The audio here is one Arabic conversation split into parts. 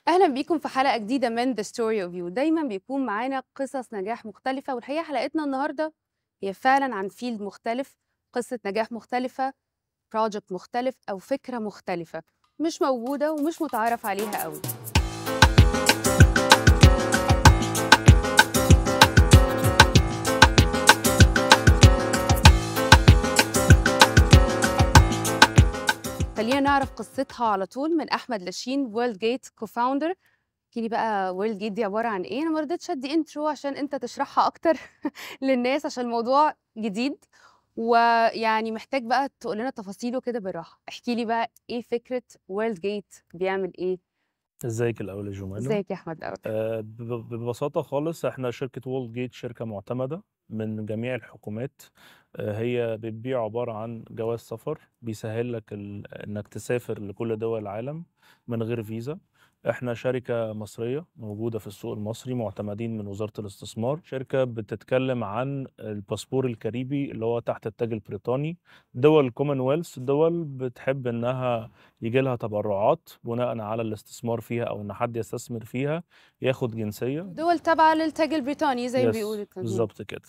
أهلا بيكم في حلقة جديدة من The Story of You. دايما بيكون معانا قصص نجاح مختلفة، والحقيقة حلقتنا النهاردة هي فعلا عن فيلد مختلف، قصة نجاح مختلفة، بروجكت مختلف أو فكرة مختلفة مش موجودة ومش متعارف عليها قوي. خلينا نعرف قصتها على طول من أحمد لاشين، وورلد جيت كوفاوندر. احكي لي بقى وورلد جيت دي عبارة عن إيه؟ أنا ما رضيتش أدي انترو عشان أنت تشرحها أكتر للناس، عشان الموضوع جديد ويعني محتاج بقى تقول لنا تفاصيله كده بالراحة. احكي لي بقى إيه فكرة وورلد جيت، بيعمل إيه؟ ازيك الأول يا جمانة؟ ازيك يا أحمد الأول؟ ببساطة خالص احنا شركة وولد جيت شركة معتمدة من جميع الحكومات. هي بتبيع عبارة عن جواز سفر بيسهل لك انك تسافر لكل دول العالم من غير فيزا. احنا شركة مصرية موجودة في السوق المصري، معتمدين من وزارة الاستثمار. شركة بتتكلم عن الباسبور الكاريبي اللي هو تحت التاج البريطاني. دول الكومنولث دول بتحب انها يجي لها تبرعات بناء على الاستثمار فيها او ان حد يستثمر فيها ياخد جنسية. دول تابعة للتاج البريطاني زي ما بيقولوا يس التانيين. بالظبط كده.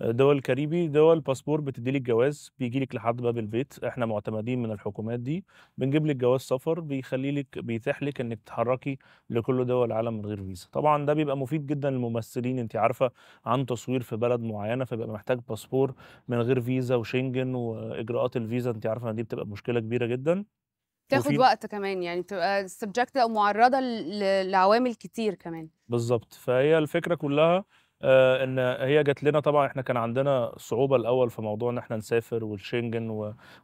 دول كاريبي، دول باسبور بتديلك جواز بيجيلك لحد باب البيت. احنا معتمدين من الحكومات دي، بنجيب لك جواز سفر بيخلي لك بيتيح لك انك تتحركي لكل دول العالم من غير فيزا. طبعا ده بيبقى مفيد جدا للممثلين، انت عارفه، عن تصوير في بلد معينه فبيبقى محتاج باسبور من غير فيزا وشنجن واجراءات الفيزا، انت عارفه ان دي بتبقى مشكله كبيره جدا. تاخد وفي وقت كمان، يعني تبقى سبجكت أو معرضة لعوامل كتير كمان. بالضبط، فهي الفكرة كلّها إن هي جات لنا. طبعًا إحنا كان عندنا صعوبة الأول في موضوع إن إحنا نسافر والشنجن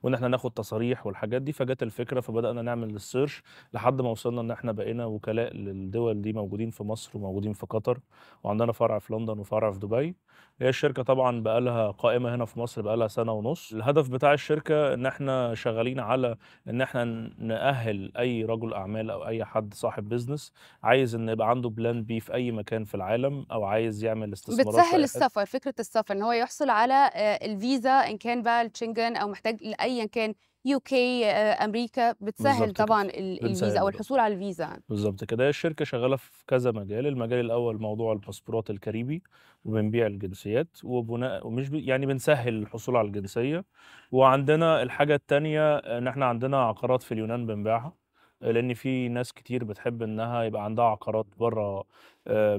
وإن إحنا ناخد تصاريح والحاجات دي، فجات الفكرة فبدأنا نعمل الsearch لحد ما وصلنا إن إحنا بقينا وكلاء للدول دي، موجودين في مصر وموجودين في قطر وعندنا فرع في لندن وفرع في دبي. هي الشركة طبعًا بقى لها قائمة هنا في مصر بقى لها سنة ونُص. الهدف بتاع الشركة إن إحنا شغالين على إن إحنا نأهِّل أي رجل أعمال أو أي حد صاحب business عايز إن يبقى عنده plan B في أي مكان في العالم، أو عايز يعمل استثمارات في بتسهّل أي حتة. السفر، فكرة السفر إن هو يحصل على الفيزا، إن كان بقى الشنجن أو محتاج لأيًا كان UK، أمريكا، بتسهّل بالضبط كده، طبعًا الفيزا بنسهّل أو له. الحصول على الفيزا يعني. بالضبط كده، هي الشركة شغالة في كذا مجال. المجال الأول موضوع الباسبورات الكاريبي، وبنبيع الجنسيات وبناء ومش يعني بنسهّل الحصول على الجنسية. وعندنا الحاجة التانية إن إحنا عندنا عقارات في اليونان بنبيعها، لإن في ناس كتير بتحب إنها يبقى عندها عقارات برّه،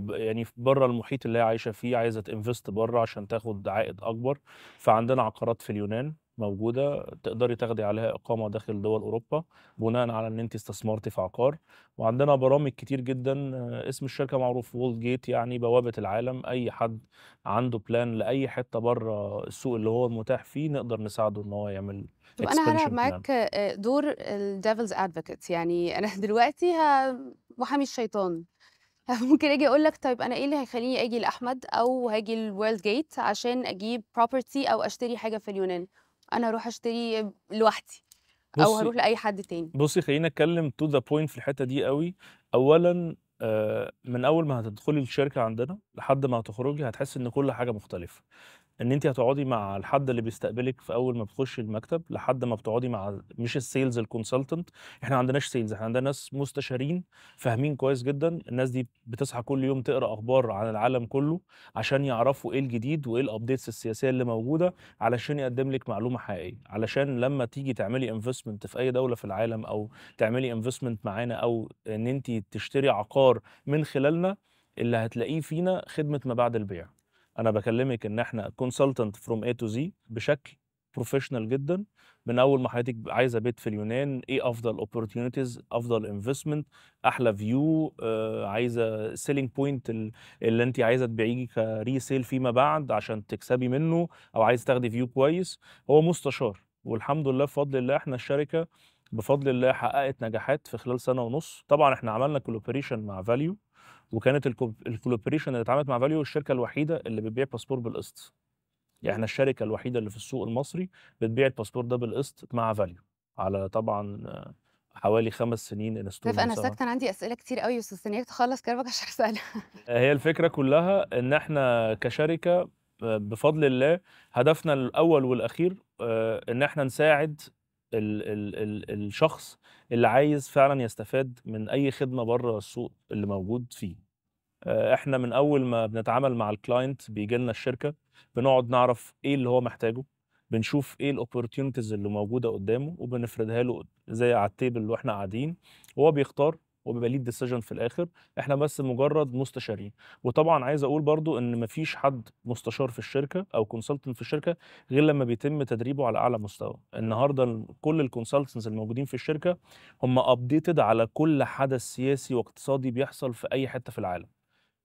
يعني برّه المحيط اللي هي عايشة فيه، عايزة تinvest برّه عشان تاخد عائد أكبر. فعندنا عقارات في اليونان موجودة، تقدري تاخدي عليها إقامة داخل دول أوروبا بناءً على إن أنتِ استثمرتِ في عقار. وعندنا برامج كتير جدًا. اسم الشركة معروف وول جيت، يعني بوابة العالم. أي حد عنده بلان لأي حتة برّه السوق اللي هو المتاح فيه نقدر نساعده إن هو يعمل طب أنا هالعب expansion plan. معاك دور الdevil's advocate، يعني أنا دلوقتي محامي الشيطان. ممكن آجي أقول لك طيب أنا إيه اللي هيخلّيني آجي لأحمد أو هاجي لworld gate عشان أجيب property أو أشتري حاجة في اليونان؟ أنا هاروح أشتري لوحدي أو بُصّي هاروح لأي حد تاني. بُصّي خلّيني أتكلم to the point في الحتة دي أوي. أولًا من أول ما هتدخلي الشركة عندنا لحد ما هتخرجي هتحسّي إن كل حاجة مختلفة. إن أنتِ هتقعدي مع الحد اللي بيستقبلِك في أول ما بتخشي المكتب، لحد ما بتقعدي مع مش الsales الconsultant. إحنا ما عندناش sales، إحنا عندنا ناس مستشارين فاهمين كويس جدًا. الناس دي بتصحى كل يوم تقرا أخبار عن العالم كله، عشان يعرفوا إيه الجديد وإيه الupdates السياسية اللي موجودة، علشان يقدّم لِك معلومة حقيقية. علشان لمّا تيجي تعملي investment في أي دولة في العالم، أو تعملي investment معانا، أو إن أنتِ تشتري عقار من خلالنا، اللي هتلاقيه فينا خدمة ما بعد البيع. أنا باكلمِك إن إحنا consultant from A to Z بشكل professional جدًا. من أول ما حضرتِك عايزة بيت في اليونان، إيه أفضل opportunities، أفضل investment، أحلى view، عايزة selling point اللي أنتِ عايزة تبيعيه كresale فيما بعد عشان تكسبي منه، أو عايزة تاخدي view كويس. هو مستشار. والحمد لله بفضل الله إحنا الشركة بفضل الله حققت نجاحات في خلال سنة ونُص. طبعًا إحنا عملنا collaboration مع value، وكانت الcollaboration اللي اتعملت مع value الشركة الوحيدة اللي بتبيع باسبور بالقسط. يعني إحنا الشركة الوحيدة اللي في السوق المصري بتبيع الباسبور ده بالقسط مع value، على طبعًا حوالي 5 سنين عارف installment أنا سنة. ساكتة، أنا عندي أسئلة كتير أوي بس مستنياك تخلّص كلامك عشان أسألها. هي الفكرة كلّها إن إحنا كشركة بفضل الله هدفنا الأول والأخير إن إحنا نساعد الشخص اللي عايز فعلا يستفاد من اي خدمه بره السوق اللي موجود فيه. احنا من اول ما بنتعامل مع الكلاينت بيجي لنا الشركه، بنقعد نعرف ايه اللي هو محتاجه، بنشوف ايه الاوبورتيونيتيز اللي موجوده قدامه وبنفردها له زي على التيبل واحنا قاعدين، وهو بيختار وبيبقى ليه الديسيجن في الاخر. احنا بس مجرد مستشارين. وطبعا عايز اقول برضو ان مفيش حد مستشار في الشركه او كونسلتنت في الشركه غير لما بيتم تدريبه على اعلى مستوى. النهارده كل الكونسلتنتس الموجودين في الشركه هم ابديتد على كل حدث سياسي واقتصادي بيحصل في اي حته في العالم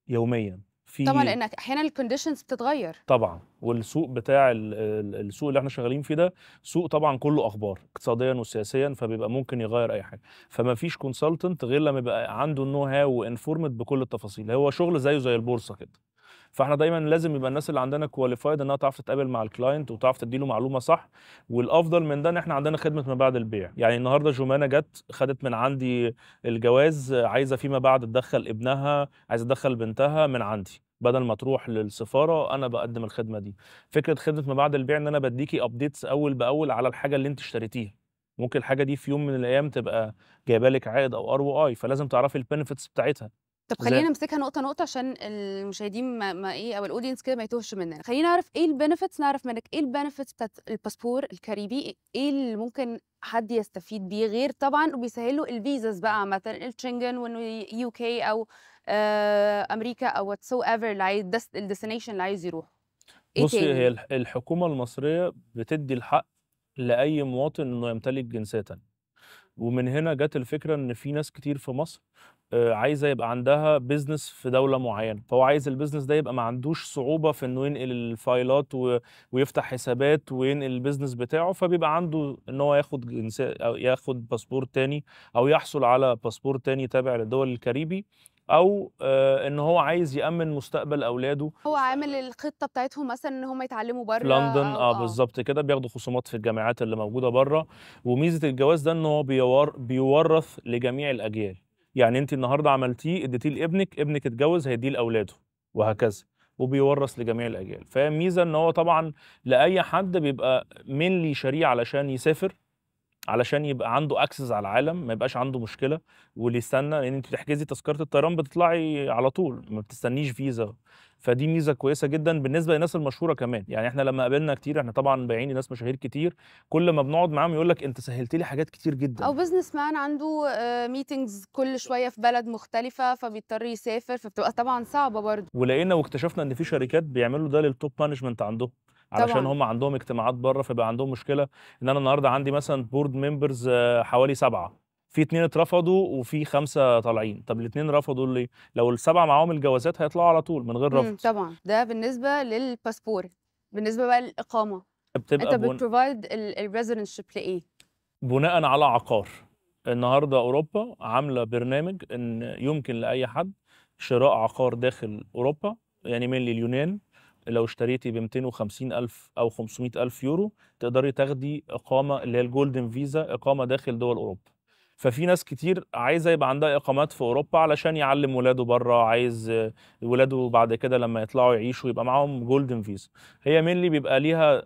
يوميا. طبعا في لانك احيانا الكونديشنز بتتغير. طبعا، والسوق بتاع السوق اللي احنا شغالين فيه ده سوق طبعا كله اخبار اقتصاديا وسياسيا، فبيبقى ممكن يغير اي حاجه. فما فيش كونسلتنت غير لما يبقى عنده النو هاو وانفورمد بكل التفاصيل. هو شغل زيه زي البورصه كده. فاحنا دايما لازم يبقى الناس اللي عندنا كواليفايد انها تعرف تتقابل مع الكلاينت وتعرف تديله معلومه صح. والافضل من ده ان احنا عندنا خدمه ما بعد البيع. يعني النهارده جمانه جت خدت من عندي الجواز، عايزه فيما بعد تدخل ابنها، عايزه تدخل بنتها من عندي، بدل ما تروح للسفاره انا بقدم الخدمه دي. فكره خدمه ما بعد البيع ان انا بديكي ابديتس اول باول على الحاجه اللي انت اشتريتيها. ممكن الحاجه دي في يوم من الايام تبقى جايبه لك عائد او ROI، فلازم تعرفي البنفيتس بتاعتها. طب زي خلينا نمسكها نقطة نقطة عشان المشاهدين ما ايه او الاودينس كده ما يتوهش مننا. خلينا نعرف ايه البنفيتس، نعرف منك ايه البنفيتس بتاعت الباسبور الكاريبي، ايه اللي ممكن حد يستفيد بيه غير طبعا وبيسهل له الفيزاز بقى عامة الشنجن وانه UK او امريكا او واتس ايفر اللي عايز الديستنيشن اللي عايز يروح. ايه بصي، هي تاني؟ الحكومة المصرية بتدي الحق لأي مواطن إنه يمتلك جنسية تانية. ومن هنا جت الفكرة إن في ناس كتير في مصر عايزة يبقى عندها بيزنس في دولة معينة، فهو عايز البيزنس ده يبقى ما عندوش صعوبة في إنه ينقل الفايلات ويفتح حسابات وينقل البيزنس بتاعه، فبيبقى عنده إن هو ياخد جنسية أو ياخد باسبور تاني أو يحصل على باسبور تاني تابع للدول الكاريبي، أو إن هو عايز يأمن مستقبل أولاده. هو عامل الخطة بتاعتهم مثلا ان هم يتعلموا في بره لندن او بالظبط كده، بياخدوا خصومات في الجامعات اللي موجوده بره. وميزه الجواز ده ان هو بيورث لجميع الاجيال. يعني انت النهارده عملتيه اديتيه لابنك، ابنك اتجوز هيديه لاولاده، وهكذا. وبيورث لجميع الاجيال. فهي ميزه ان هو طبعا لاي حد بيبقى لي شريعه علشان يسافر، علشان يبقى عنده اكسس على العالم، ما يبقاش عنده مشكله. واللي يستنى، لان انت بتحجزي تذكره الطيران بتطلعي على طول، ما بتستنيش فيزا. فدي ميزه كويسه جدا بالنسبه للناس المشهوره كمان. يعني احنا لما قابلنا كتير، احنا طبعا بايعين لناس مشاهير كتير، كل ما بنقعد معاهم يقول لك انت سهلت لي حاجات كتير او جدا. بزنس مان عنده ميتينجز كل شويه في بلد مختلفه فبيضطر يسافر، فبتبقى طبعا صعبه برضو. ولقينا واكتشفنا ان في شركات بيعملوا ده للتوب مانجمنت عندهم، علشان طبعا. هم عندهم اجتماعات بره، فبقى عندهم مشكله ان انا النهارده عندي مثلا بورد ممبرز حوالي 7، في 2 اترفضوا وفي 5 طالعين. طب الاتنين رفضوا ليه؟ لو ال7 معاهم الجوازات هيطلعوا على طول من غير رفض. طبعا ده بالنسبه للباسبور. بالنسبه بقى للاقامه، انت بتبقى بتبروفايد الريزيدنشيب لايه؟ بناء على عقار. النهارده اوروبا عامله برنامج ان يمكن لاي حد شراء عقار داخل اوروبا. يعني من اليونان لو اشتريتي ب 250 الف او 500 الف يورو تقدري تاخدي اقامه اللي هي الجولدن فيزا، اقامه داخل دول اوروبا. ففي ناس كتير عايزه يبقى عندها اقامات في اوروبا علشان يعلم ولاده بره، عايز ولاده بعد كده لما يطلعوا يعيشوا يبقى معاهم جولدن فيزا. هي مين بيبقى ليها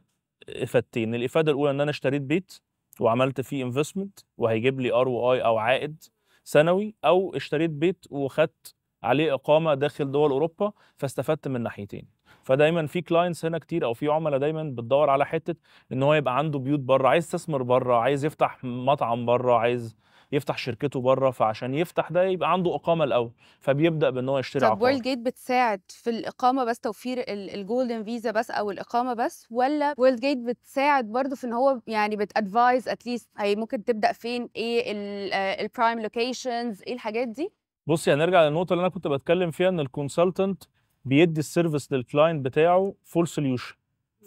افادتين. الافاده الاولى ان انا اشتريت بيت وعملت فيه انفستمنت وهيجيب لي ROI او عائد سنوي، او اشتريت بيت وخدت عليه اقامه داخل دول اوروبا فاستفدت من ناحيتين. فدايما في كلاينتس هنا كتير او في عملاء دايما بتدور على حته ان هو يبقى عنده بيوت بره، عايز يستثمر بره، عايز يفتح مطعم بره، عايز يفتح شركته بره. فعشان يفتح ده يبقى عنده اقامه الاول، فبيبدا بان هو يشتري طب وورلد عقار. جيت بتساعد في الإقامة بس، توفير الجولدن فيزا بس أو الإقامة بس، ولا وورلد جيت بتساعد برضو في إن هو يعني بتادفايز اتليست هي ممكن تبدأ فين، إيه البرايم لوكيشنز، إيه الحاجات دي؟ بصي، هنرجع للنقطه اللي انا كنت بتكلم فيها ان الكونسلتنت بيدي السيرفيس للكلاينت بتاعه فول سوليوشن.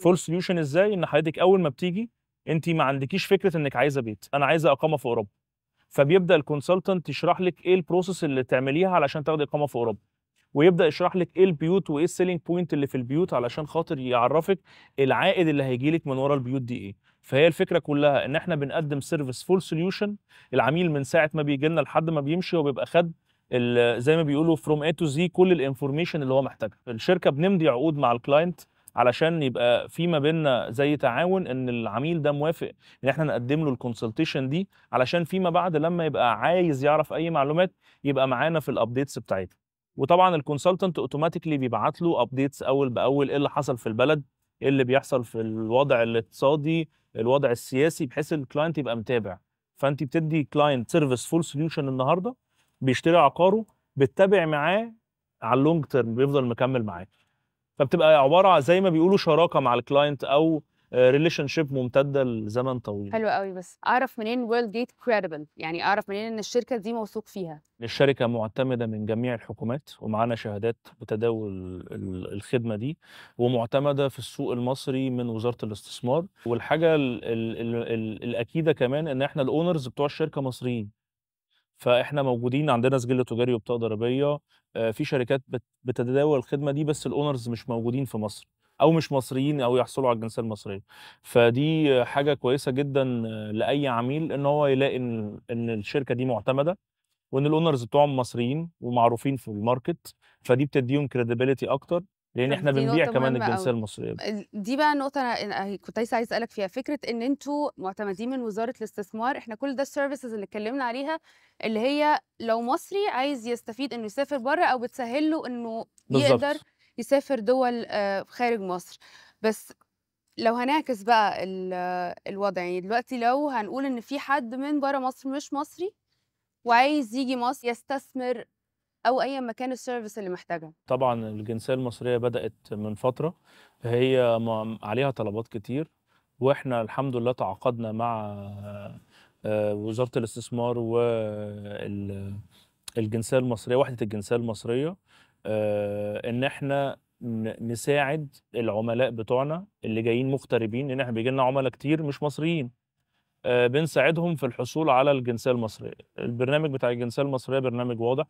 فول سوليوشن ازاي؟ ان حضرتك اول ما بتيجي انت ما عندكيش فكره انك عايزه بيت، انا عايزه اقامه في اوروبا. فبيبدا الكونسلتنت يشرح لك ايه البروسيس اللي تعمليها علشان تاخدي اقامه في اوروبا، ويبدا يشرح لك ايه البيوت وايه السيلينج بوينت اللي في البيوت علشان خاطر يعرفك العائد اللي هيجي لك من ورا البيوت دي ايه. فهي الفكره كلها ان احنا بنقدم سيرفيس فول سوليوشن. العميل من ساعه ما بيجي لنا لحد ما بيمشي هو بيبقى خد زي ما بيقولوا فروم A to Z كل الانفورميشن اللي هو محتاجها. الشركه بنمضي عقود مع الكلاينت علشان يبقى في ما بيننا زي تعاون ان العميل ده موافق ان احنا نقدم له الكونسلتيشن دي، علشان فيما بعد لما يبقى عايز يعرف اي معلومات يبقى معانا في الابديتس بتاعتها. وطبعا الكونسلتنت اوتوماتيكلي بيبعت له ابديتس اول باول، ايه اللي حصل في البلد، ايه اللي بيحصل في الوضع الاقتصادي، الوضع السياسي، بحيث الكلاينت يبقى متابع. فانت بتدي كلاينت سيرفيس فول سوليوشن النهارده بيشتري عقاره، بتتابع معاه على اللونج تيرم، بيفضل مكمل معاه. فبتبقى عباره عن زي ما بيقولوا شراكه مع الكلاينت، او ريليشن شيب ممتده لزمن طويل. حلو قوي. بس اعرف منين وورلد جيت كريديبل؟ يعني اعرف منين ان الشركه دي موثوق فيها؟ الشركه معتمده من جميع الحكومات، ومعانا شهادات بتداول الخدمه دي، ومعتمده في السوق المصري من وزاره الاستثمار. والحاجه الاكيده كمان ان احنا الاونرز بتوع الشركه مصريين، فاحنا موجودين، عندنا سجل تجاري وبطاقه ضريبيه. في شركات بتتداول الخدمه دي، بس الاونرز مش موجودين في مصر او مش مصريين او يحصلوا على الجنسيه المصريه. فدي حاجه كويسه جدا لاي عميل ان هو يلاقي ان الشركه دي معتمده، وان الاونرز بتوعهم مصريين ومعروفين في الماركت. فدي بتديهم كريديبيليتي اكتر، لان طب احنا دي بنبيع نقطة كمان مهمة الجنسيه قوي. المصريه. دي بقى النقطة أنا كنت لسه عايز أسألك فيها، فكرة إن أنتوا معتمدين من وزارة الاستثمار. إحنا كل ده السيرفيسز اللي اتكلمنا عليها، اللي هي لو مصري عايز يستفيد إنه يسافر بره، أو بتسهل له إنه يقدر بالظبط. يسافر دول خارج مصر. بس لو هنعكس بقى الوضع، يعني دلوقتي لو هنقول إن في حد من بره مصر مش مصري وعايز يجي مصر يستثمر أو أيا ما كان السيرفيس اللي محتاجها. طبعا الجنسية المصرية بدأت من فترة، هي عليها طلبات كتير، واحنا الحمد لله تعاقدنا مع وزارة الاستثمار والجنسية المصرية، وحدة الجنسية المصرية، ان احنا نساعد العملاء بتوعنا اللي جايين مغتربين، لان احنا بيجي لنا عملاء كتير مش مصريين. بنساعدهم في الحصول على الجنسية المصرية. البرنامج بتاع الجنسية المصرية برنامج واضح،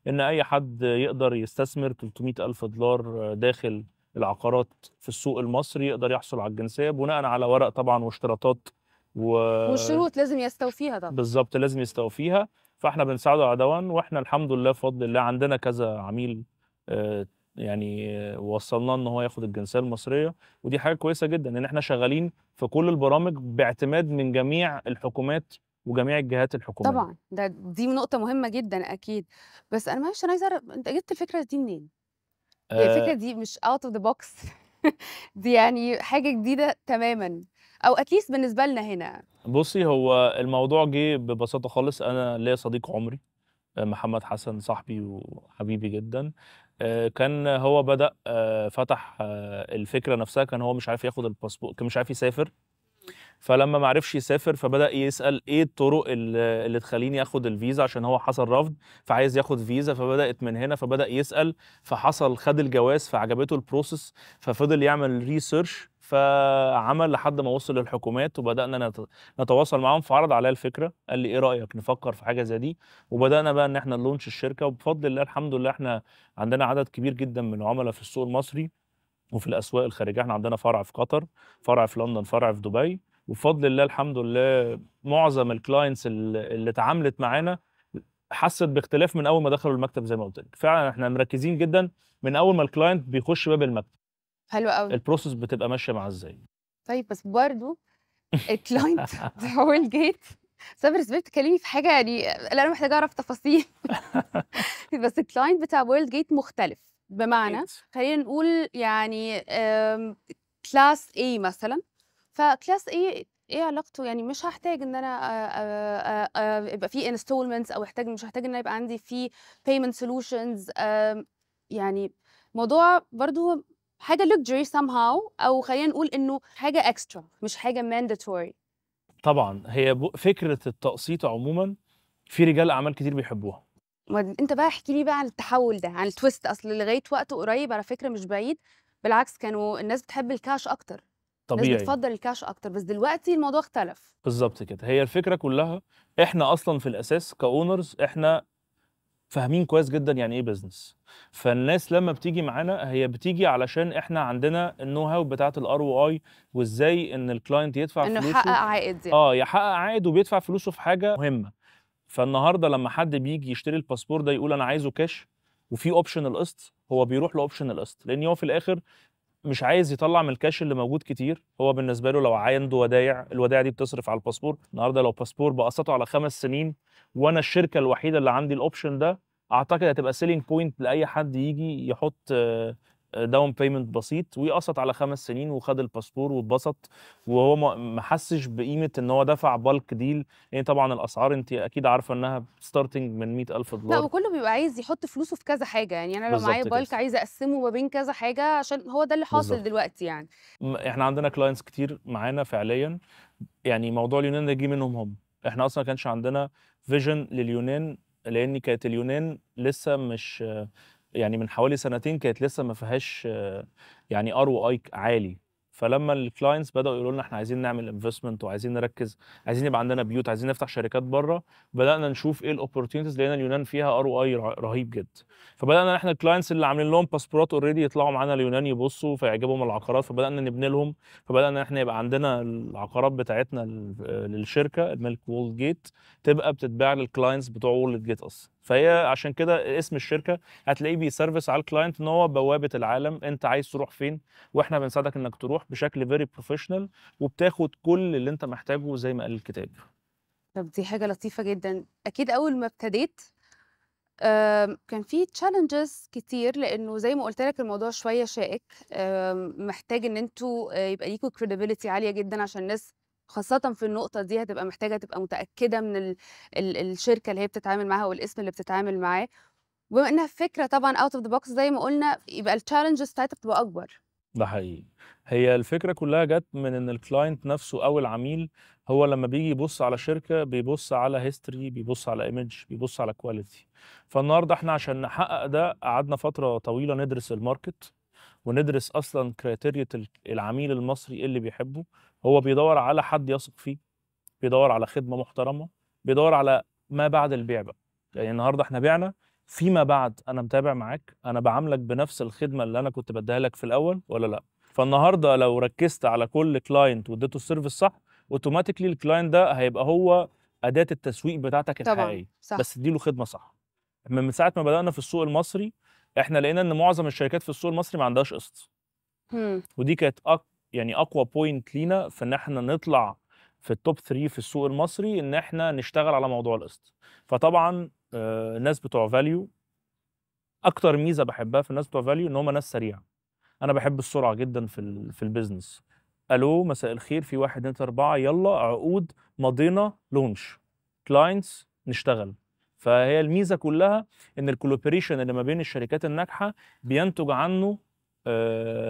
إن أي حد يقدر يستثمر 300 ألف دولار داخل العقارات في السوق المصري يقدر يحصل على الجنسية بناء على ورق طبعا واشتراطات والشروط لازم يستوفيها طبعا. بالظبط لازم يستوفيها. فاحنا بنساعده على دوان، واحنا الحمد لله بفضل الله عندنا كذا عميل آه، يعني وصلنا ان هو ياخد الجنسيه المصريه. ودي حاجه كويسه جدا ان احنا شغالين في كل البرامج باعتماد من جميع الحكومات وجميع الجهات الحكوميه. طبعا دي نقطة مهمة جدا أكيد. بس أنا معلش، أنا عايزة أعرف أنت جبت الفكرة دي منين؟ يعني الفكرة آه، دي مش out of the box. دي يعني حاجة جديدة تماما، أو أتليست بالنسبة لنا هنا. بصي، هو الموضوع جه ببساطه خالص. انا ليا صديق عمري محمد حسن، صاحبي وحبيبي جدا. كان هو بدأ فتح الفكرة نفسها، كان هو مش عارف ياخد الباسبور، كان مش عارف يسافر. فلما ما عرفش يسافر فبدأ يسأل ايه الطرق اللي تخليني اخد الفيزا، عشان هو حصل رفض فعايز ياخد فيزا. فبدأت من هنا، فبدأ يسأل، فحصل خد الجواز فعجبته البروسيس، ففضل يعمل ريسيرش، فعمل لحد ما وصل للحكومات، وبدأنا نتواصل معاهم. فعرض عليا الفكرة، قال لي ايه رأيك نفكر في حاجة زي دي. وبدأنا بقى ان احنا نلونش الشركة، وبفضل الله الحمد لله احنا عندنا عدد كبير جدا من العملاء في السوق المصري وفي الاسواق الخارجيه. احنا عندنا فرع في قطر، فرع في لندن، فرع في دبي. وبفضل الله الحمد لله معظم الكلاينتس اللي اتعاملت معانا حست باختلاف من اول ما دخلوا المكتب. زي ما قلت لك فعلا احنا مركزين جدا من اول ما الكلاينت بيخش باب المكتب حلو قوي. البروسيس بتبقى ماشيه معاه ازاي. طيب بس برضو الكلاينت بتاع ويل جيت، بس أنا بالنسبة لي بتكلمي في حاجة يعني لا، أنا محتاجة أعرف تفاصيل. بس الكلاينت بتاع ويل جيت مختلف، بمعنى اكيد. خلينا نقول يعني كلاس A مثلا. فكلاس ايه علاقته؟ يعني مش هحتاج ان انا يبقى في انستولمنتس، او مش هحتاج ان أنا يبقى عندي في payment solutions. يعني موضوع برضو حاجه luxury somehow، او خلينا نقول انه حاجه extra مش حاجه mandatory. طبعا هي فكره التقسيط عموما في رجال اعمال كتير بيحبوها. انت بقى احكي لي بقى عن التحول ده، عن التويست. اصل لغايه وقت قريب على فكره مش بعيد، بالعكس كانوا الناس بتحب الكاش اكتر، الناس طبيعي. بتفضل الكاش اكتر. بس دلوقتي الموضوع اختلف. بالظبط كده، هي الفكره كلها. احنا اصلا في الاساس كاونرز احنا فاهمين كويس جدا يعني ايه بزنس. فالناس لما بتيجي معانا هي بتيجي علشان احنا عندنا النو هاو بتاعت الار او اي، وازاي ان الكلاينت يدفع انه يحقق فلوسه. عائد يعني. يحقق عائد وبيدفع فلوسه في حاجه مهمه. فالنهارده لما حد بيجي يشتري الباسبور ده يقول انا عايزه كاش وفي اوبشن القسط، هو بيروح لاوبشن القسط، لان هو في الاخر مش عايز يطلّع من الكاش اللي موجود كتير، هو بالنسبة له لو عنده ودايع، الودايع دي بتصرف على الباسبور، النهارده لو باسبور باقسّطه على 5 سنين وأنا الشركة الوحيدة اللي عندي الoption ده، أعتقد هتبقى selling point لأي حد ييجي يحط down payment بسيط ويقسّط على 5 سنين وخد الباسبور واتبسط، وهو ما حسّش بقيمة إن هو دفع bulk deal، لإن طبعًا الأسعار أنتِ أكيد عارفة إنها starting من لأ، $100,000. وكُلّه بيبقى عايز يحُط فلوسه في كذا حاجة، يعني أنا لو معايا بالضبط كده، bulk عايزة أقسّمه ما بين كذا حاجة عشان هو ده اللي حاصل بالضبط. دلوقتي يعني. إحنا عندنا clients كتير معانا فعليًا، يعني موضوع اليونان ده جِه منهم هم، إحنا أصلًا ما كانش عندنا vision لليونان، لإن كانت اليونان لسه مش يعني من حوالي سنتين كانت لسه ما فيهاش يعني ROI عالي، فلمّا الclients بدأوا يقولوا لنا إحنا عايزين نعمل investment وعايزين نركّز، عايزين يبقى عندنا بيوت، عايزين نفتح شركات برّه، بدأنا نشوف إيه الopportunities لقينا اليونان فيها ROI رهيب جدًا، فبدأنا إحنا الclients اللي عاملين لهم باسبورات already يطلعوا معانا اليونان يبصوا فيعجبهم العقارات، فبدأنا نبني لهم، فبدأنا إحنا يبقى عندنا العقارات بتاعتنا للشركة الMilk World Gate تبقى بتتباع للclients بتوع World Gate أصلًا، فهي عشان كده اسم الشركة هتلاقيه بيسرفيس على الكلاينت ان هو بوابه العالم، انت عايز تروح فين واحنا بنساعدك انك تروح بشكل فيري بروفيشنال، وبتاخد كل اللي انت محتاجه زي ما قال الكتاب. طب دي حاجة لطيفة جدًا. أكيد أول ما ابتديت كان في challenges كتير، لإنه زي ما قُلت لك الموضوع شوية شائك، محتاج إن أنتم يبقى ليكم credibility عالية جدًا عشان الناس خاصةً في النقطة دي هتبقى محتاجة تبقى متأكدة من الشركة اللي هي بتتعامل معاها والاسم اللي بتتعامل معاه، وبما إنها فكرة طبعًا out of the box زي ما قُلنا، يبقى الchallenges بتاعتها بتبقى أكبر. ده حقيقي. هي الفكرة كلّها جات من إن الclient نَفْسه أو العميل هو لمّا بييجي يبُص على شركة، بيبُص على history، بيبُص على image، بيبُص على quality. فالنهارده إحنا عشان نحقق ده قعدنا فترة طويلة ندرس الmarket، وندرس أصلًا كرايتيريا العميل المصري إيه اللي بيحبه، هو بيدوّر على حد يثق فيه، بيدوّر على خدمة محترمة، بيدوّر على ما بعد البيع بقى. يعني النهارده إحنا بِعنا، فيما بعد أنا متابع معاك، أنا باعاملك بنفس الخدمة اللي أنا كنت بادّيها لك في الأول والّا لأ؟ فالنهارده لو ركّزت على كل client وادّيته الservice صح، automatically الclient ده هيبقى هو أداة التسويق بتاعتك طبعًا، الحقيقية، صح. بس ادّي له خدمة صح. من ساعة ما بدأنا في السوق المصري، إحنا لقينا إن معظم الشركات في السوق المصري ما عندهاش قسط. إمم. ودي كانت يعني أقوى point لينا في إن إحنا نطلع في الtop 3 في السوق المصري، إن إحنا نشتغل على موضوع القسط. فطبعًا الناس بتوع value، أكتر ميزة باحبها في الناس بتوع value إن هم ناس سريعة. أنا باحب السرعة جدًا في الbusiness. ألو، مساء الخير، في 1، 2، 3، يالّا عقود، مضينا، launch، clients، نشتغل. فهي الميزة كلّها إن الcollaboration اللي ما بين الشركات الناجحة بينتج عنّه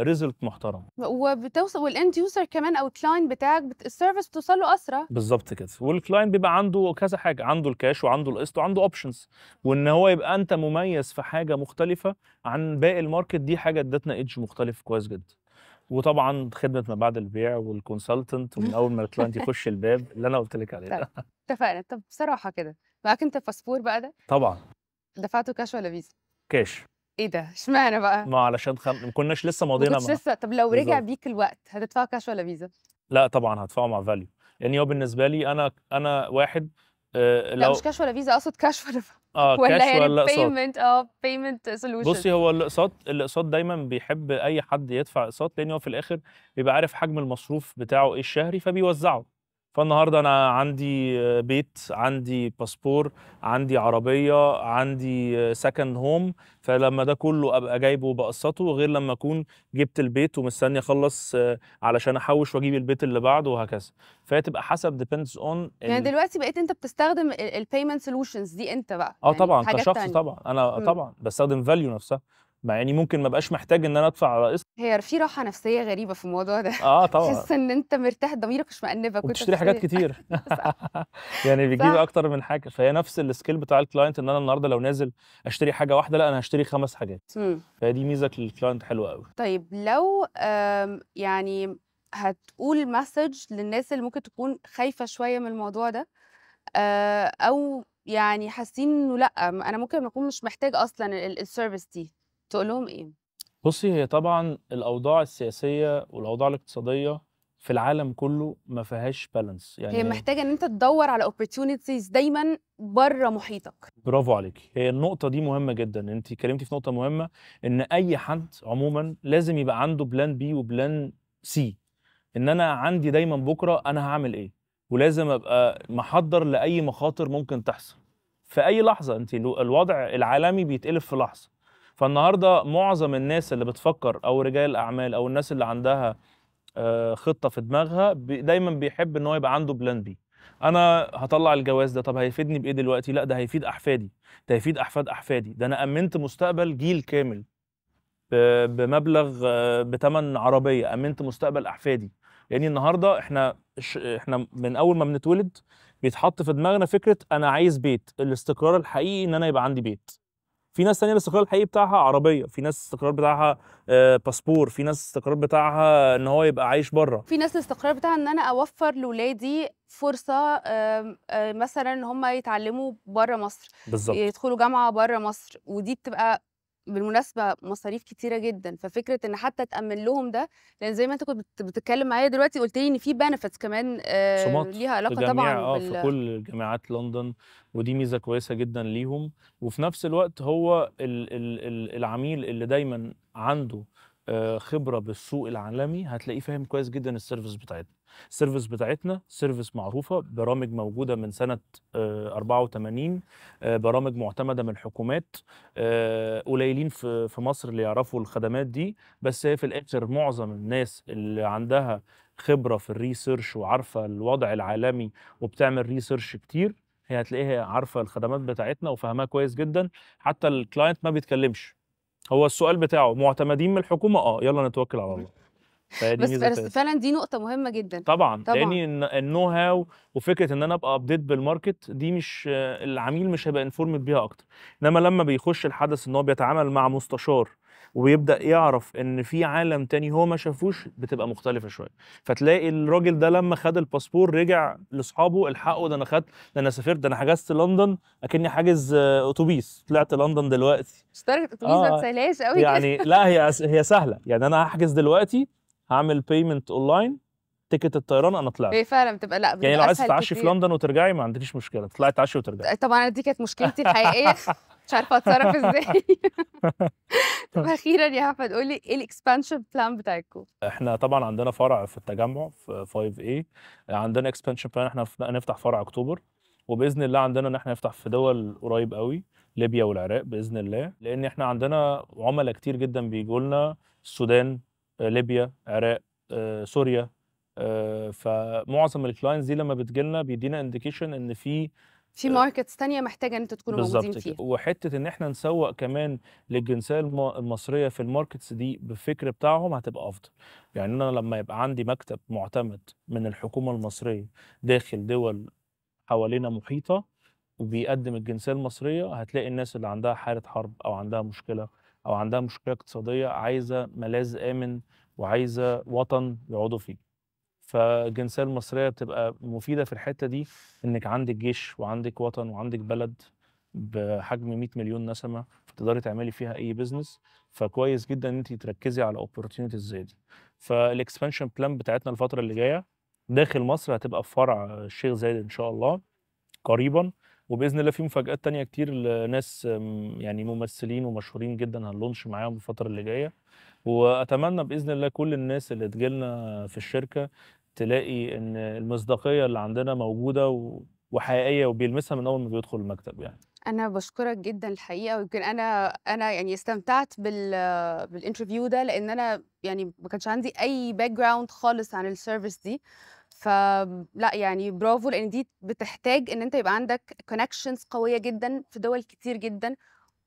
result محترم. وبتوصل والend user كمان أو الclient بتاعك الservice بتوصل له أسرع. بالضبط كده، والclient بيبقى عنده كذا حاجة، عنده الكاش وعنده القسط وعنده options، وإن هو يبقى أنت مميز في حاجة مختلفة عن باقي الmarket، دي حاجة ادّتنا edge مختلف كويس جدًا. وطبعًا خدمة ما بعد البيع والconsultant ومن أول ما الclient يخش الباب اللي أنا قُلت لِك عليه طيب، ده. اتفقنا. طب بصراحة كده، معاك أنت الباسبور بقى ده، طبعًا، دفعته كاش والّا فيزا؟ كاش. إيه ده، اشمعنى بقى؟ ما علشان ما كناش لسه ما مضينا كنتش مع لسه طب لو رجع بالضبط. بيك الوقت هتدفعه كاش والّا فيزا؟ لأ طبعًا هادفعه مع value، لإن هو بالنسبة لي أنا واحد لأ مش لو كاش ولا فيزا، أقصد كاش والّا والّا كاش يعني والّا أقساط. payment بُصّي، solutions. هو الأقساط دايمًا بيحب أي حد يدفع أقساط، لإن هو في الآخر بيبقى عارف حجم المصروف بتاعه إيه الشهري فبيوزّعه. فالنهارده أنا عندي بيت، عندي باسبور، عندي عربية، عندي second home، فلمّا ده كلّه أبقى جايبه وباقسّطه، غير لمّا أكون جِبت البيت ومستني أخلّص علشان أحوّش وأجيب البيت اللي بعده وهكذا. فهي تبقى حسب depends on يعني دلوقتي بقيت أنت بتستخدم الpayment solutions دي أنت بقى، يعني في طبعًا حاجات كشخص تانية. طبعًا، أنا إمم. طبعًا باستخدم value نفْسها، مع إني ممكن ما ابقاش محتاج إن أنا أدفع على قسط. هي في راحة نفسية غريبة في الموضوع ده. طبعًا، تحس إن أنت مرتاح ضميرك مش مأنبك وأنت وبتشتري حاجات بتشتري. كتير. صح، يعني بيجيب صح. أكتر من حاجة، فهي نفس الskill بتاع الclient إن أنا النهارده لو نازل أشتري حاجة واحدة، لأ أنا هاشتري 5 حاجات، إمم. فهي دي ميزة للclient حلوة أوي. طيب لو يعني هتقول message للناس اللي ممكن تكون خايفة شوية من الموضوع ده، أو يعني حاسين إنه لأ، أنا ممكن أكون مش محتاج أصلًا الservice دي، تقول لهم إيه؟ بُصّي، هي طبعًا الأوضاع السياسية والأوضاع الاقتصادية في العالم كله ما فيهاش بالانس هي يعني. محتاجة إن أنت تدوّر على opportunities دايمًا برّه محيطك. برافو عليكِ، هي النقطة دي مهمة جدًا، أنتِ اتكلمتِ في نقطة مهمة، إن أي حد عمومًا لازم يبقى عنده plan B وplan C، إن أنا عندي دايمًا بُكرة أنا هاعمل إيه، ولازم أبقى محضّر لأي مخاطر ممكن تحصل، في أي لحظة. أنتِ الوضع العالمي بيتقلب في لحظة، فالنهارده معظم الناس اللي بتفكّر أو رجال الأعمال أو الناس اللي عندها خطة في دماغها دايمًا بيحب إن هو يبقى عنده plan B. أنا هاطلّع الجواز ده، طب هيفيدني بإيه دلوقتي؟ لأ ده هيفيد أحفادي، ده هيفيد أحفاد أحفادي، ده أنا أمِّنت مستقبل جيل كامل ب بمبلغ بتمن عربية، أمِّنت مستقبل أحفادي. لإن النهارده إحنا من أول ما بنتولد بيتحط في دماغنا فكرة أنا عايز بيت، الاستقرار الحقيقي إن أنا يبقى عندي بيت. في ناس تانية الاستقرار الحقيقي بتاعها عربية، في ناس الاستقرار بتاعها باسبور، في ناس الاستقرار بتاعها إن هو يبقى عايش برّه. في ناس الاستقرار بتاعها إن أنا أوفّر لولادي فرصة مثلًا إن هم يتعلّموا برّه مصر، بالضبط. يدخلوا جامعة برّه مصر، ودي بتبقى بالمناسبة مصاريف كتيرة جدًا، ففكرة إن حتى تأمّن لهم ده، لإن زي ما أنت كنت بتتكلّم معايا دلوقتي قُلت لي إن في benefits كمان خصومات ليها في علاقة جميع طبعًا في كل جامعات لندن، ودي ميزة كويسة جدًا ليهم، وفي نفس الوقت هو العميل اللي دايمًا عنده خبرة بالسوق العالمي هتلاقيه فاهم كويس جدًا الservice بتاعتنا. الservice بتاعتنا service معروفة، برامج موجودة من سنة 84، برامج معتمدة من الحكومات، قليلين في مصر اللي يعرفوا الخدمات دي، بس هي في الآخر معظم الناس اللي عندها خبرة في الresearch وعارفة الوضع العالمي وبتعمل research كتير، هي هتلاقيها عارفة الخدمات بتاعتنا وفاهماها كويس جدًا، حتى الclient ما بيتكلمش، هو السؤال بتاعه معتمدين من الحكومة؟ يالّا نتوكل على الله، فهي دي ميزة بس كويسة. فعلًا دي نقطة مهمة جدًا، طبعًا، لإن طبعًا. الknow how وفكرة إن أنا أبقى update بالmarket دي مش العميل مش هيبقى informed بيها أكتر، إنما لمّا بيخش الحدث إن هو بيتعامل مع مستشار ويبدأ يعرف إن في عالم تاني هو ما شافوش، بتبقى مختلفة شوية، فتلاقي الراجل ده لمّا خد الباسبور رجع لأصحابه الحقوا ده أنا سافرت، ده أنا حجزت لندن أكني حاجز أوتوبيس، طلعت لندن دلوقتي. اشتراك الأتوبيس ما آه، تسهّلهاش أوي كده. يعني لأ هي سهلة، يعني أنا هاحجز دلوقتي، هاعمل payment online تيكت الطيران أنا طلعت. هي فعلًا بتبقى لأ، يعني لو بتبقى عايزة أسهل تتعشي في كتير. لندن وترجعي ما عندكيش مشكلة، تطلعي تتعشي وترجعي. طبعًا أنا دي كانت مشكلتي الحقيقية، مش عارفة أتصرّف إزاي. طب أخيرًا يا أحمد قُل لي إيه الexpansion plan بتاعتكم؟ إحنا طبعًا عندنا فرع في التجمع في 5A، عندنا expansion plan إحنا هنفتح فرع أكتوبر، وبإذن الله عندنا إن إحنا نفتح في دول قريب أوي، ليبيا والعراق بإذن الله، لإن إحنا عندنا عُملا كتير جدًا بييجوا لنا السودان، ليبيا، عراق، سوريا، فمعظم الclients دي لمّا بتيجي لنا بيدّينا indication إن في في آآ markets تانية محتاجة إن أنتم تكونوا موجودين بالضبط كده، فيها. وحتّة إن إحنا نسوّق كمان للجنسية المصرية في الmarkets دي بالفكر بتاعهم هتبقى أفضل، يعني أنا لمّا يبقى عندي مكتب مُعتمد من الحكومة المصرية داخل دول حوالينا محيطة، وبيقدّم الجنسية المصرية، هتلاقي الناس اللي عندها حالة حرب أو عندها مشكلة أو عندها مشكلة اقتصادية عايزة ملاذ آمن وعايزة وطن يقعدوا فيه. فالجنسية المصرية بتبقى مفيدة في الحتّة دي، إنِّك عندِك جيش وعندِك وطن وعندِك بلد بحجم 100 مليون نسمة، فتقدري تعملي فيها أي business، فكويس جدًا إن أنتِ تركّزي على opportunities زي دي. فالexpansion plan بتاعتنا الفترة اللي جاية داخل مصر هتبقى في فرع الشيخ زايد إن شاء الله قريبًا، وبإذن الله في مفاجآت تانية كتير لناس يعني ممثلين ومشهورين جدًا هنlaunch معاهم الفترة اللي جاية. وأتمنى بإذن الله كل الناس اللي تيجي لنا في الشركة تلاقي إن المصداقية اللي عندنا موجودة وحقيقية وبيلمسها من أول ما بيدخل المكتب يعني. أنا باشكرك جدًا الحقيقة، ويمكن أنا يعني استمتعت بالinterview ده، لإن أنا يعني ما كانش عندي أي background خالص عن الservice دي، لأ يعني برافو، لإن دي بتحتاج إن أنت يبقى عندك connections قوية جدًا في دول كتير جدًا،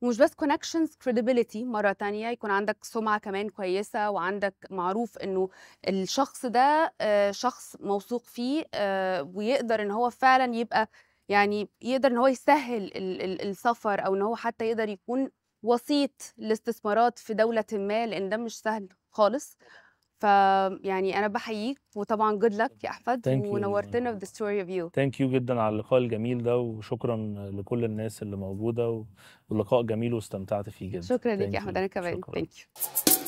ومش بس connections credibility مرة تانية، يكون عندك سُمعة كمان كويسة، وعندك معروف إنه الشخص ده شخص موثوق فيه، ويقدر إن هو فعلًا يبقى يعني يقدر إن هو يسهّل السفر، أو إن هو حتى يقدر يكون وسيط لاستثمارات في دولةٍ ما، لإن ده مش سهل خالص. فيعني أنا باحييك، وطبعًا good luck يا أحمد، Thank you. ونورتنا بthe story of you. Thank you جدًا على اللقاء الجميل ده، وشكرًا لكل الناس اللي موجودة، واللقاء جميل واستمتعت فيه جدًا. شكرًا ليك يا Thank أحمد، you. أنا كمان. شكرًا. thank you.